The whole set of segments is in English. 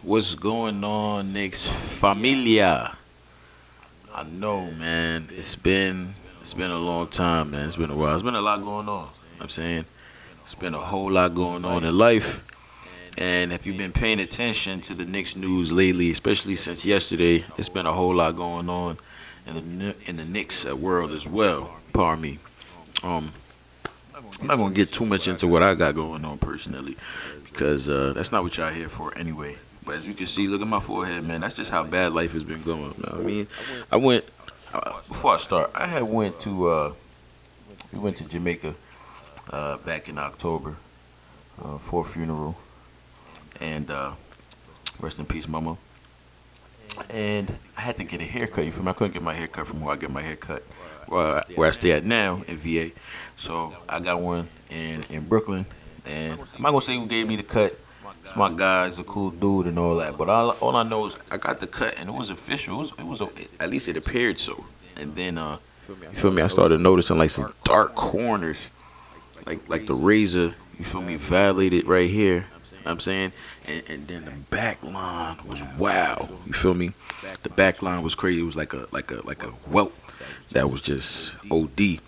What's going on, Knicks familia? I know, man. It's been a long time, man. It's been a while. It's been a lot going on. I'm saying it's been a whole lot going on in life. And if you've been paying attention to the Knicks news lately, especially since yesterday, it's been a whole lot going on in the Knicks world as well. Pardon me. Um, I'm not gonna get too much into what I got going on personally, because that's not what y'all here for anyway. But as you can see, look at my forehead, man. That's just how bad life has been going. You know what I mean, I went before I start. I had went to we went to Jamaica back in October for a funeral, and rest in peace, mama. And I had to get a haircut. You feel me? I couldn't get my hair cut from where I get my hair cut, where I stay at now in VA. So I got one in Brooklyn, and I'm not gonna say who gave me the cut. It's my guy, he's a cool dude and all that. But all I know is I got the cut and it was official. At least it appeared so. And then you feel me? I started noticing like some dark corners, like the razor. You feel me? Violated right here. I'm saying, and then the back line was wow. You feel me? The back line was crazy. It was like a welt that was just OD. You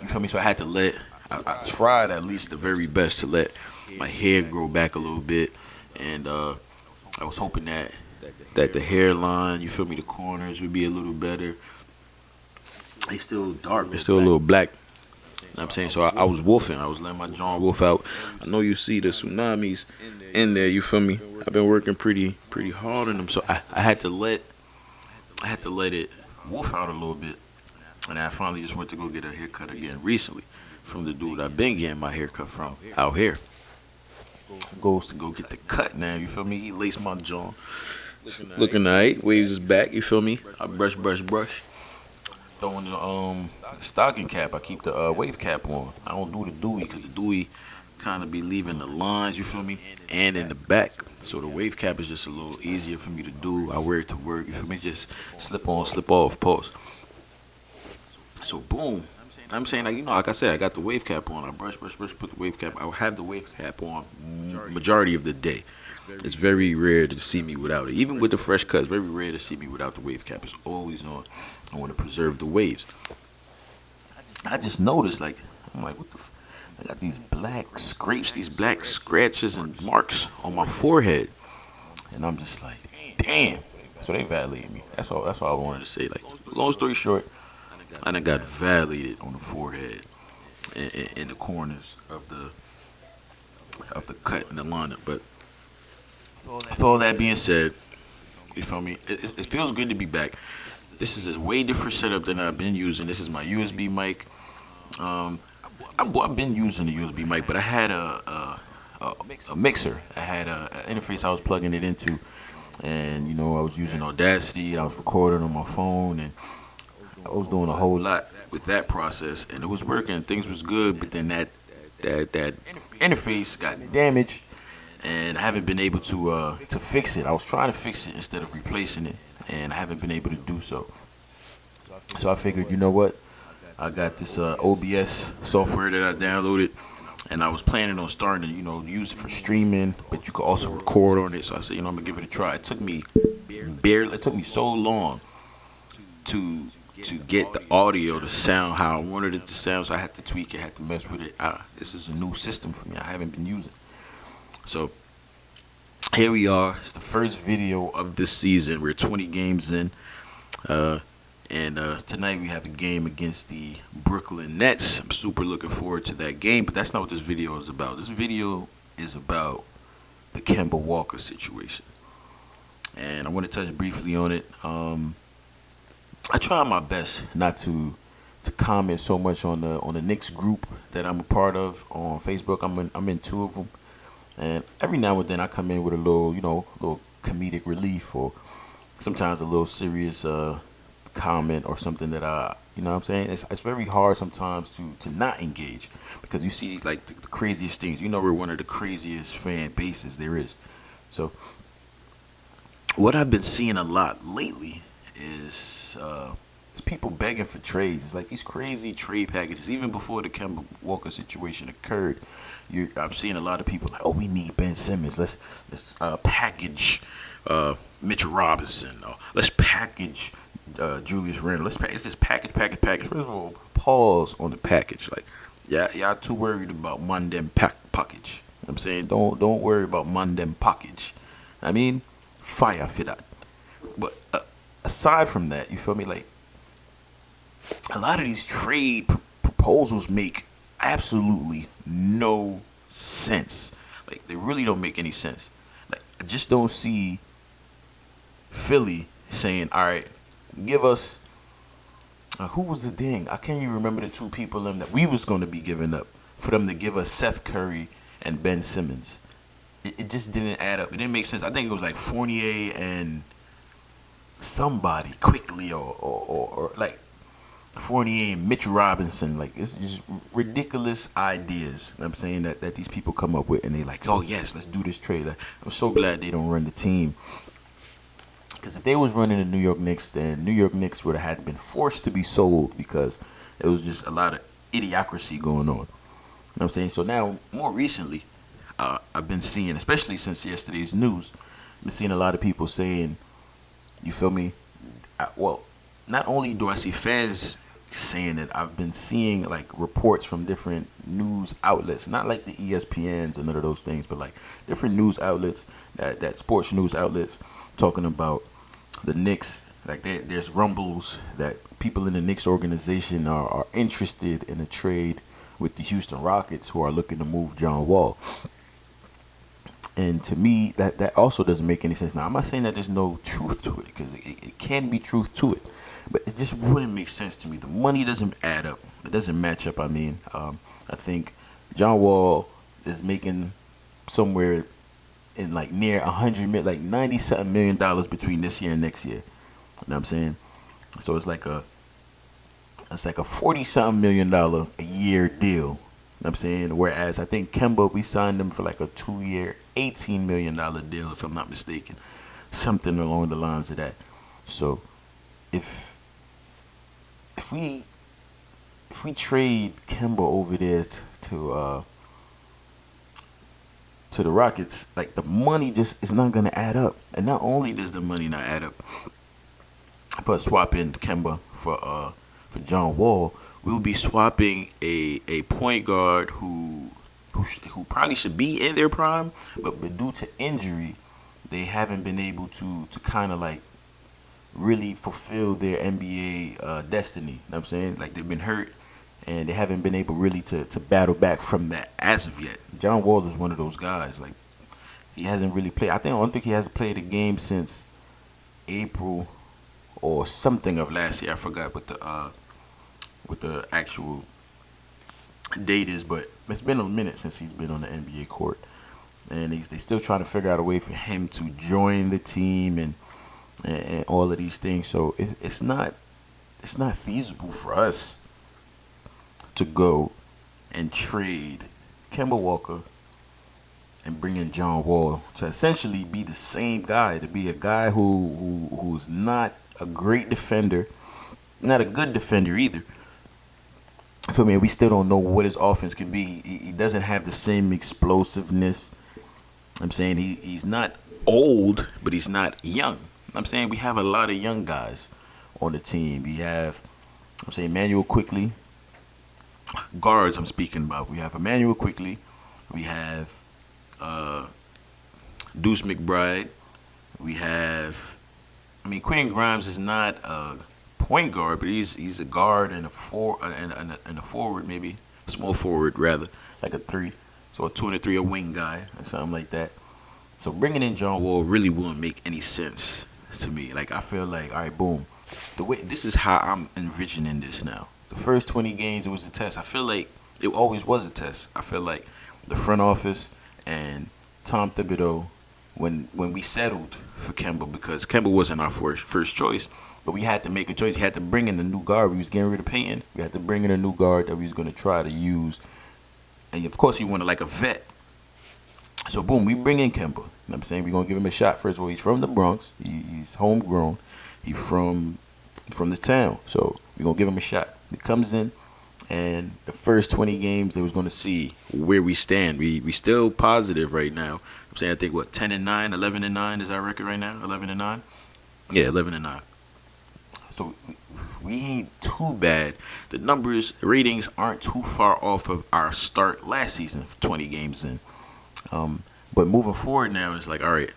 feel me? So I had to I tried at least the very best to let my hair grow back a little bit, and I was hoping that the hairline, you feel me, the corners would be a little better. They still dark. They're still a little black. You know what I'm saying? So I was wolfing. I was letting my John wolf out. I know you see the tsunamis in there. You feel me? I've been working pretty hard on them. So I had to let it wolf out a little bit. And I finally just went to go get a haircut again recently from the dude I've been getting my haircut from out here. Goes to go get the cut now. You feel me? He laced my jaw. Looking alright. Waves his back. You feel me? I brush. Throwing the stocking cap. I keep the wave cap on. I don't do the dewy because the dewy kind of be leaving the lines. You feel me? And in the back. So the wave cap is just a little easier for me to do. I wear it to work. You feel me? Just slip on, slip off, pause. So boom. I'm saying, like I said, I got the wave cap on. I brush, put the wave cap. I will have the wave cap on majority of the day. It's very rare to see me without it. Even with the fresh cut, it's very rare to see me without the wave cap. It's always on. I want to preserve the waves. I just noticed, I'm like, what the I got these black scrapes, these black scratches and marks on my forehead. And I'm just like, damn. So they violated me. That's all I wanted to say. Like, long story short, I done got violated on the forehead and in the corners of the cut and the lineup. But with all that being said, you feel me? It feels good to be back. This is a way different setup than I've been using. This is my USB mic. I've been using the USB mic, but I had a mixer. I had an interface I was plugging it into, and I was using Audacity. And I was recording on my phone, and I was doing a whole lot with that process, and it was working. Things was good, but then that interface got damaged, and I haven't been able to fix it. I was trying to fix it instead of replacing it, and I haven't been able to do so. So I figured, you know what? I got this OBS software that I downloaded, and I was planning on starting to, use it for streaming, but you could also record on it. So I said, I'm gonna give it a try. It took me so long to get the audio to sound how I wanted it to sound, so I had to tweak it, had to mess with it. This is a new system for me. I haven't been using. So here we are. It's the first video of this season. We're 20 games in, and tonight we have a game against the Brooklyn Nets. I'm super looking forward to that game, but that's not what this video is about. This video is about the Kemba Walker situation, and I want to touch briefly on it. I try my best not to comment so much on the Knicks group that I'm a part of on Facebook. I'm in two of them, and every now and then I come in with a little comedic relief, or sometimes a little serious comment or something that what I'm saying. It's very hard sometimes to not engage, because you see like the craziest things. We're one of the craziest fan bases there is. So what I've been seeing a lot lately is people begging for trades. It's like these crazy trade packages. Even before the Kemba Walker situation occurred, I'm seeing a lot of people like, oh, we need Ben Simmons. Let's package Mitch Robinson. Let's package Julius Randle. Let's just package. First of all, pause on the package. Like, yeah, y'all too worried about Mondem package. I'm saying don't worry about Mondem package. I mean, fire for that. But aside from that, you feel me? Like, a lot of these trade proposals make absolutely no sense. Like, they really don't make any sense. Like, I just don't see Philly saying, all right, give us who was the thing? I can't even remember the two people that we was going to be giving up for them to give us Seth Curry and Ben Simmons. It just didn't add up. It didn't make sense. I think it was like Fournier and somebody quickly or like Fournier and Mitch Robinson. Like, it's just ridiculous ideas, I'm saying, that these people come up with, and they like, oh yes, let's do this trade. Like, I'm so glad they don't run the team, because if they was running the New York Knicks, then New York Knicks would have had been forced to be sold, because there was just a lot of idiocracy going on. You know what I'm saying? So now, more recently, I've been seeing, especially since yesterday's news, I've been seeing a lot of people saying, you feel me? Well, not only do I see fans saying it, I've been seeing like reports from different news outlets, not like the ESPNs and none of those things, but like different news outlets, that sports news outlets, talking about the Knicks. Like, there's rumbles that people in the Knicks organization are interested in a trade with the Houston Rockets, who are looking to move John Wall. And to me, that also doesn't make any sense. Now, I'm not saying that there's no truth to it, because it can be truth to it, but it just wouldn't make sense to me. The money doesn't add up. It doesn't match up. I mean, I think John Wall is making somewhere in like near 100 million, like $90-something million between this year and next year. You know what I'm saying? So it's like a $40-something million a year deal. You know what I'm saying? Whereas I think Kemba, we signed him for like a 2-year, $18 million deal, if I'm not mistaken. Something along the lines of that. So if we trade Kemba over there to the Rockets, like, the money just is not gonna add up. And not only does the money not add up for swapping Kemba for John Wall, we'll be swapping a point guard who probably should be in their prime, but due to injury, they haven't been able to kind of like really fulfill their NBA destiny. You know what I'm saying? Like, they've been hurt, and they haven't been able really to battle back from that as of yet. John Wall is one of those guys. Like, he hasn't really played. I don't think he hasn't played a game since April or something of last year. I forgot what the actual date is, but it's been a minute since he's been on the NBA court, and they still trying to figure out a way for him to join the team and all of these things. So it's not feasible for us to go and trade Kemba Walker and bring in John Wall to essentially be the same guy, to be a guy who's not a great defender, not a good defender either. For me, we still don't know what his offense can be. He doesn't have the same explosiveness. I'm saying he's not old, but he's not young. I'm saying we have a lot of young guys on the team. We have, I'm saying, Emmanuel Quickly. Guards I'm speaking about. We have Emmanuel Quickly. We have Deuce McBride. We have, Quentin Grimes is not a point guard, but he's a guard and a forward, maybe a small forward rather, like a 3. So a 2 and a 3, a wing guy or something like that. So bringing in John Wall really wouldn't make any sense to me. Like, I feel like, all right, boom. This is how I'm envisioning this now. The first 20 games, it was a test. I feel like it always was a test. I feel like the front office and Tom Thibodeau, when we settled for Kemba, because Kemba wasn't our first choice, but we had to make a choice. We had to bring in a new guard. We was getting rid of Payton. We had to bring in a new guard that we was going to try to use. And, of course, you wanted like a vet. So, boom, we bring in Kemba. You know what I'm saying? We're going to give him a shot. First of all, he's from the Bronx. He's homegrown. He's from the town. So, we're going to give him a shot. He comes in, And the first 20 games, they was going to see where we stand. We still positive right now. I'm saying I think what 10-9, 11-9 is our record right now. 11-9. Yeah, 11-9. So we ain't too bad. The numbers, ratings aren't too far off of our start last season, 20 games in. But moving forward now, it's like, all right,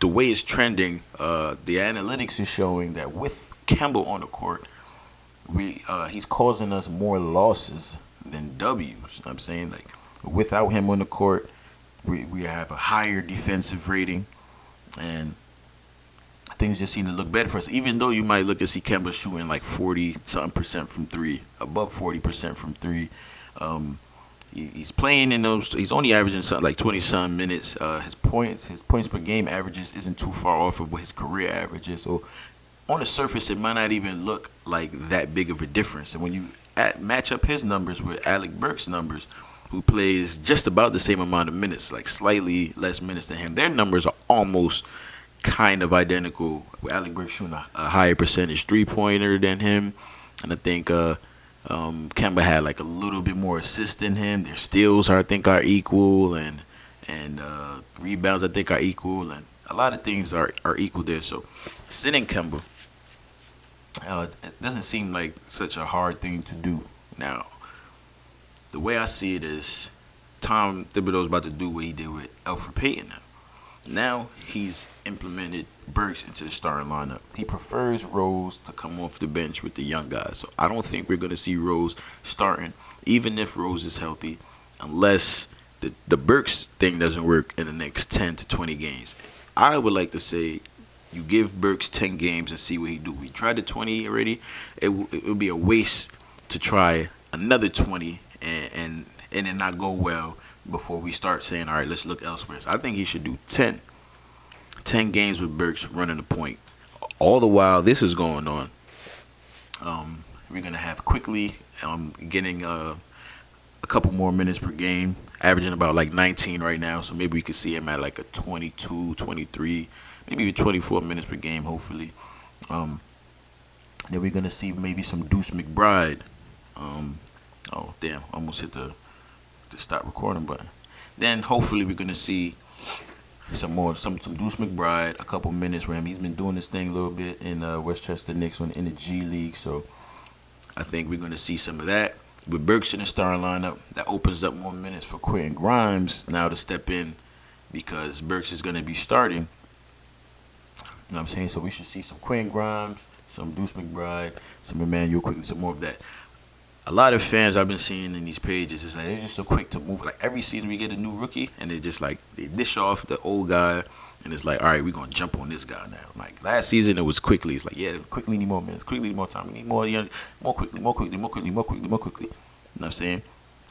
the way it's trending, the analytics is showing that with Kemba on the court, he's causing us more losses than W's. I'm saying, like, without him on the court, we have a higher defensive rating, and things just seem to look better for us. Even though you might look and see Kemba shooting like 40-something% from three, above 40% from three. He's playing in those. He's only averaging something like 20-some minutes. His points per game averages isn't too far off of what his career average is. So on the surface, it might not even look like that big of a difference. And when you match up his numbers with Alec Burks' numbers, who plays just about the same amount of minutes, like slightly less minutes than him, their numbers are almost kind of identical. With Alec Burks shooting a higher percentage three-pointer than him, and I think Kemba had like a little bit more assists than him. Their steals I think are equal, and rebounds I think are equal, and a lot of things are equal there. So sitting Kemba, it doesn't seem like such a hard thing to do. Now, the way I see it is, Tom Thibodeau's about to do what he did with Elfrid Payton now. Now he's implemented Burks into the starting lineup. He prefers Rose to come off the bench with the young guys. So I don't think we're going to see Rose starting, even if Rose is healthy, unless the Burks thing doesn't work in the next 10 to 20 games. I would like to say you give Burks 10 games and see what he do. We tried the 20 already. It would be a waste to try another 20 and it not go well before we start saying, all right, let's look elsewhere. So I think he should do 10 games with Burks running the point. All the while this is going on, we're going to have Quickly getting a couple more minutes per game, averaging about like 19 right now. So maybe we could see him at like a 22, 23, maybe even 24 minutes per game, hopefully. Then we're going to see maybe some Deuce McBride. Oh, damn, almost hit the stop recording button. Then hopefully we're gonna see some Deuce McBride, a couple minutes for him. He's been doing this thing a little bit in Westchester Knicks in the G League, so I think we're gonna see some of that. With Burks in the starting lineup, that opens up more minutes for Quentin Grimes now to step in because Burks is gonna be starting. You know what I'm saying? So we should see some Quentin Grimes, some Deuce McBride, some Emmanuel Quickly, some more of that. A lot of fans I've been seeing in these pages is like they're just so quick to move. Like every season we get a new rookie, and they just like they dish off the old guy, and it's like, all right, we're gonna jump on this guy now. Like last season it was Quickly. It's like, yeah, Quickly need more minutes, Quickly need more time, we need more quickly. You know what I'm saying?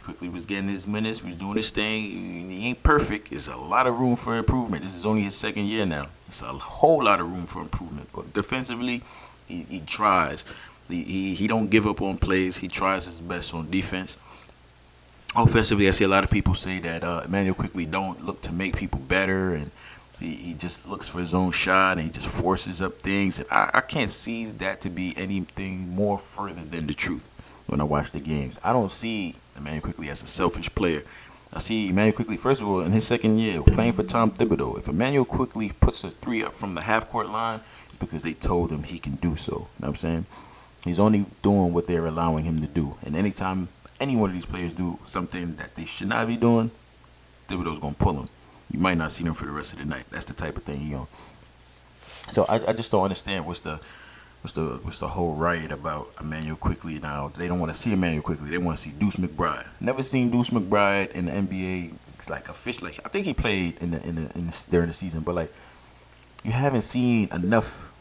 Quickly was getting his minutes, he was doing his thing. He ain't perfect. There's a lot of room for improvement. This is only his second year now. It's a whole lot of room for improvement. But defensively, he tries. He don't give up on plays. He tries his best on defense. Offensively, I see a lot of people say that Emmanuel Quickly don't look to make people better, and he just looks for his own shot, and he just forces up things. And I can't see that to be anything more further than the truth when I watch the games. I don't see Emmanuel Quickly as a selfish player. I see Emmanuel Quickly, first of all, in his second year, playing for Tom Thibodeau. If Emmanuel Quickly puts a three up from the half-court line, it's because they told him he can do so. You know what I'm saying? He's only doing what they're allowing him to do. And anytime any one of these players do something that they should not be doing, Thibodeau's going to pull him. You might not see them for the rest of the night. That's the type of thing he on. So I just don't understand what's the whole riot about Emmanuel Quickly now. They don't want to see Emmanuel Quickly. They want to see Deuce McBride. Never seen Deuce McBride in the NBA. It's like official. Like I think he played during the season, but like you haven't seen enough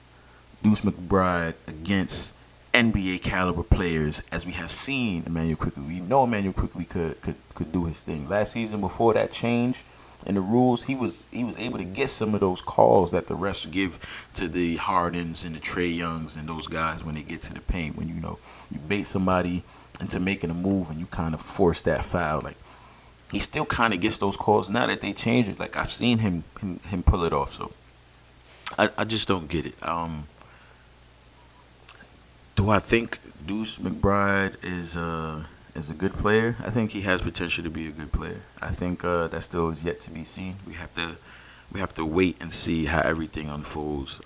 Deuce McBride against NBA caliber players as we have seen Emmanuel Quickly. We know Emmanuel Quickly could do his thing. Last season, before that change in the rules, he was able to get some of those calls that the refs give to the Hardens and the Trae Youngs and those guys when they get to the paint. When you bait somebody into making a move and you kind of force that foul. Like he still kind of gets those calls now that they changed it. Like I've seen him pull it off. So I just don't get it. Do I think Deuce McBride is a good player? I think he has potential to be a good player. I think that still is yet to be seen. We have to wait and see how everything unfolds.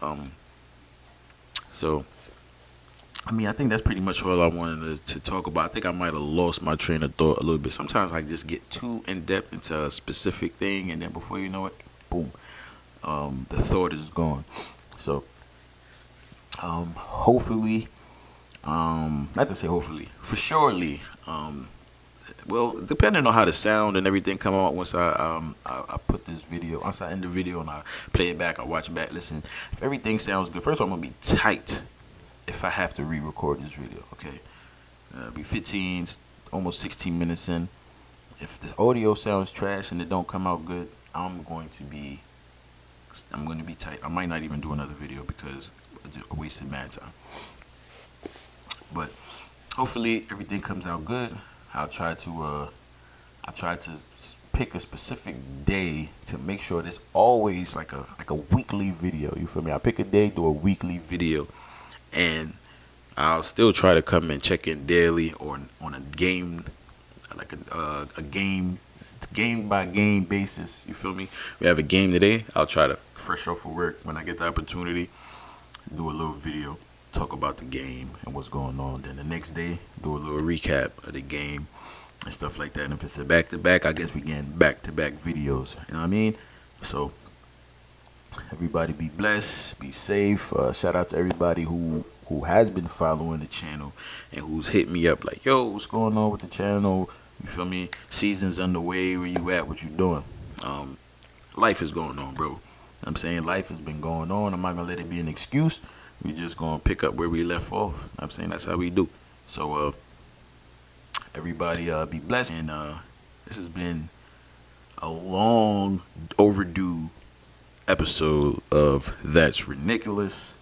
So I mean, I think that's pretty much all I wanted to talk about. I think I might have lost my train of thought a little bit. Sometimes I just get too in depth into a specific thing, and then before you know it, boom, the thought is gone. So hopefully, not to say hopefully, for surely, well, depending on how the sound and everything come out once I put this video, once I end the video and I play it back, I watch it back, listen. If everything sounds good, first of all, I'm gonna be tight if I have to re-record this video. Okay, be 15, almost 16 minutes in. If the audio sounds trash and it don't come out good, I'm going to be tight. I might not even do another video because I wasted mad time. But hopefully everything comes out good. I'll try to pick a specific day to make sure there's always like a weekly video. You feel me? I pick a day, do a weekly video, and I'll still try to come and check in daily or on a game, like a game by game basis. You feel me? We have a game today. I'll try to fresh off of work when I get the opportunity, do a little video, talk about the game and what's going on. Then the next day, do a little recap of the game and stuff like that. And if it's a back-to-back, I guess we getting back-to-back videos. You know what I mean? So everybody be blessed, be safe. Shout out to everybody who has been following the channel and who's hit me up like, yo, what's going on with the channel? You feel me? Season's underway. Where you at? What you doing? Life is going on, bro. You know what I'm saying? Life has been going on. I'm not going to let it be an excuse. We just going to pick up where we left off. You know what I'm saying? That's how we do. So, everybody be blessed. And this has been a long overdue episode of That's ReKNICKulous.